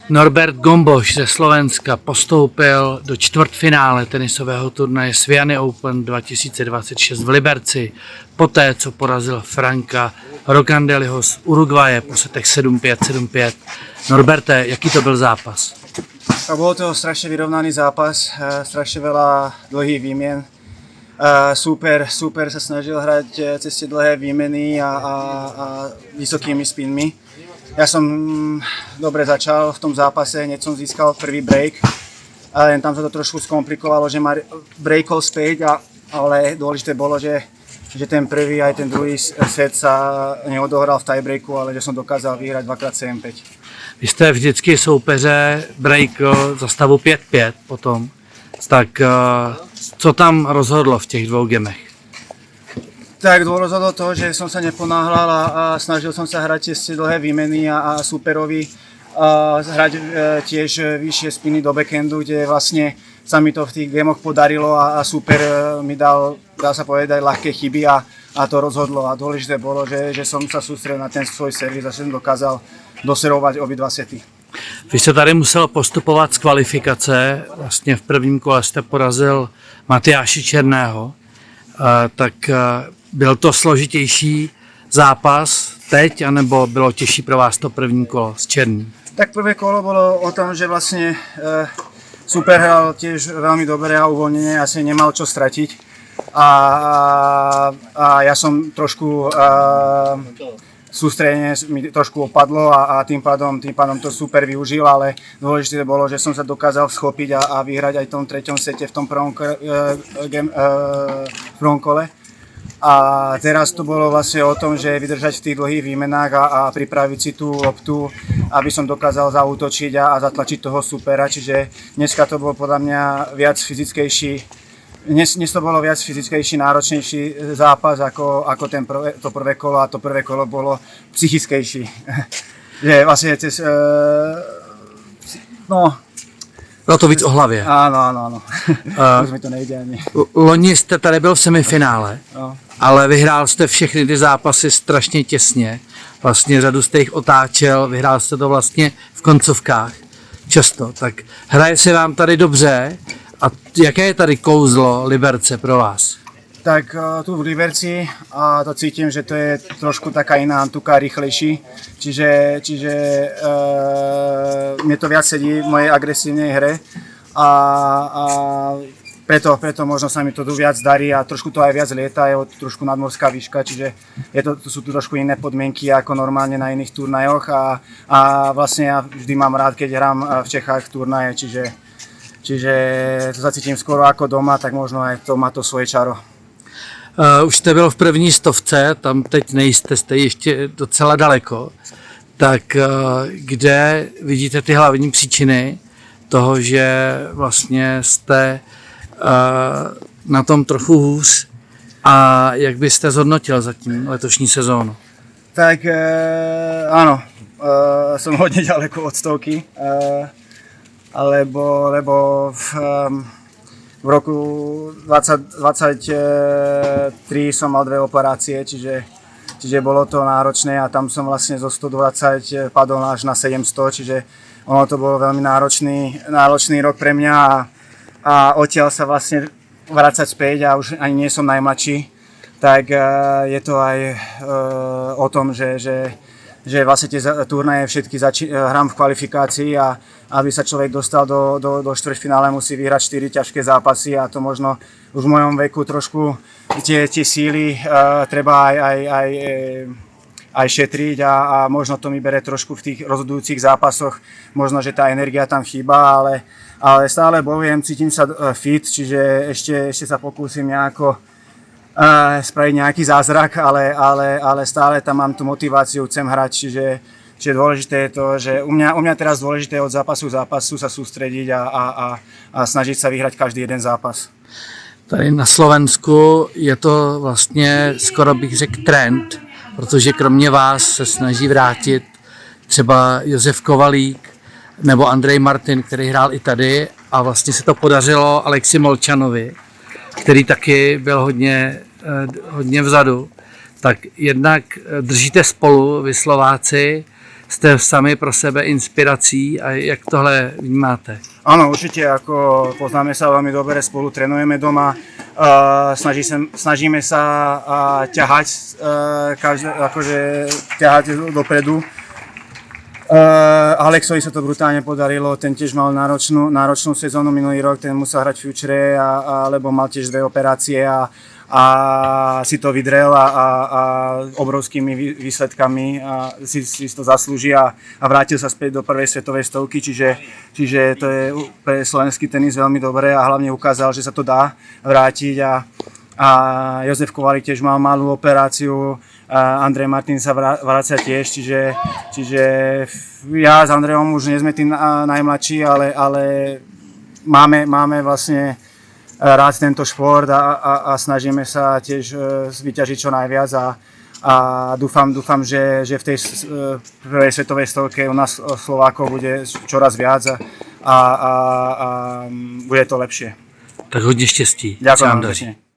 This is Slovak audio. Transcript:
Norbert Gomboš ze Slovenska postoupil do čtvrtfinále tenisového turnaje Sviany Open 2026 v Liberci, poté co porazil Franka Rocandeliho z Uruguaye po setech 7-5, 7-5. Norberte, jaký to byl zápas? A bol to strašne vyrovnaný zápas, strašne veľa dlhých výmien. Super sa snažil hrať cez tie dlhé výmeny a vysokými spinmi. Ja som dobre začal v tom zápase, hneď som získal prvý break, ale tam sa to trošku skomplikovalo, že ma breakol späť, ale dôležité bolo, že ten prvý aj ten druhý set sa neodohral v tiebreaku, ale že som dokázal vyhrať 2x7-5. Vy jste vždycky soupeře breakl za stavu 5-5 potom, tak co tam rozhodlo v těch dvou gemech? Tak rozhodlo to, že som sa neponáhľal a snažil som sa hrať tie dlhé výmeny a superovi hrať tiež vyššie spiny do backhandu, kde vlastne sa mi to v tých gamoch podarilo a super mi dal sa povedať, ľahké chyby a to rozhodlo. A dôležité bolo, že som sa sústredil na ten svoj servis a som dokázal doserovať obidva sety. Vy jste tady musel postupovat z kvalifikace, vlastně v prvním kole jste porazil Matyáše Černého, tak byl to složitější zápas teď, anebo bylo těžší pro vás to první kolo s Černým? Tak prvé kolo bolo o tom, že vlastne super hral tiež veľmi dobre a uvoľnenie, asi nemal čo stratiť. A ja som trošku sústredenie mi trošku opadlo a tým pádom to super využil, ale dôležité bolo, že som sa dokázal schopiť a vyhrať aj v tom treťom sete v tom prvom kole. A teraz to bolo vlastne o tom, že vydržať v tých dlhých výmenách a pripraviť si tú loptu, aby som dokázal zaútočiť a zatlačiť toho supera, čiže dneska to bolo podľa mňa viac fyzickejší. Dnes to bolo viac fyzickejší, náročnejší zápas ako to prvé kolo, a to prvé kolo bolo psychickejší. Že vlastne Bylo to víc o hlavě. Áno. Už mi to nejde ani. Loni jste tady byl v semifinále, ale vyhrál jste všechny ty zápasy strašně těsně. Vlastně řadu jste jich otáčel, vyhrál jste to vlastně v koncovkách často. Tak hraje se vám tady dobře. A jaké je tady kouzlo Liberce pro vás? Tak tu v Liberci to cítim, že to je trošku taká iná antuka, rýchlejší. Čiže mne to viac sedí v mojej agresívnej hre a preto možno sa mi to tu viac darí a trošku to aj viac lieta, je trošku nadmorská výška, čiže sú tu trošku iné podmienky ako normálne na iných turnajoch a vlastne ja vždy mám rád, keď hrám v Čechách turnaje, čiže to zacítím skoro ako doma, tak možno aj to má to svoje čaro. Už jste byl v první stovce, tam teď nejste, jste ještě docela daleko. Tak kde vidíte ty hlavní příčiny toho, že vlastně jste na tom trochu hůř a jak byste zhodnotil zatím letošní sezónu? Tak áno, som hodne ďaleko od stovky. Lebo v roku 2023 som mal 2 operácie, čiže bolo to náročné a tam som vlastne zo 120 padol až na 700, čiže ono to bolo veľmi náročný rok pre mňa a odtiaľ sa vlastne vrácať späť a už ani nie som najmladší, tak je to aj o tom, že vlastne tie turnaje všetky hrám v kvalifikácii a aby sa človek dostal do štvrťfinále, musí vyhrať 4 ťažké zápasy a to možno už v mojom veku trošku tie síly treba aj šetriť a možno to mi bere trošku v tých rozhodujúcich zápasoch, možno, že tá energia tam chýba, ale stále bojujem, cítim sa fit, čiže ešte sa pokúsim nejako spraviť nejaký zázrak, ale stále tam mám tú motiváciu, chcem hrať, čiže dôležité je to, že u mňa teraz dôležité je od zápasu k zápasu sa sústrediť a snažiť sa vyhrať každý jeden zápas. Tady na Slovensku je to vlastně skoro bych řekl trend, protože kromě vás se snaží vrátit třeba Josef Kovalík nebo Andrej Martin, který hrál i tady a vlastně se to podařilo Alexi Molčanovi, který taky byl hodně vzadu. Tak jednak držíte spolu vy Slováci, jste sami pro sebe inspirací a jak tohle vnímáte? Áno, určite, ako poznáme sa veľmi dobre, spolu trénujeme doma, snažíme sa ťahať, ťahať dopredu. Alexovi sa to brutálne podarilo, ten tiež mal náročnú sezónu minulý rok, ten musel hrať future, lebo mal tiež 2 operácie a si to vydrel a obrovskými výsledkami si to zaslúži a vrátil sa späť do prvej svetovej stovky, čiže to je pre slovenský tenis veľmi dobré a hlavne ukázal, že sa to dá vrátiť a Jozef Kovalík tiež mal malú operáciu, Andrej Martin sa vracia tiež, čiže ja s Andrejom už nie sme tí najmladší, ale máme vlastne rád tento šport a snažíme sa tiež vyťažiť čo najviac a dúfam, že v tej prvej svetovej stovke u nás Slovákov bude čoraz viac a bude to lepšie. Tak hodně štěstí. Ďakujem vám pekne.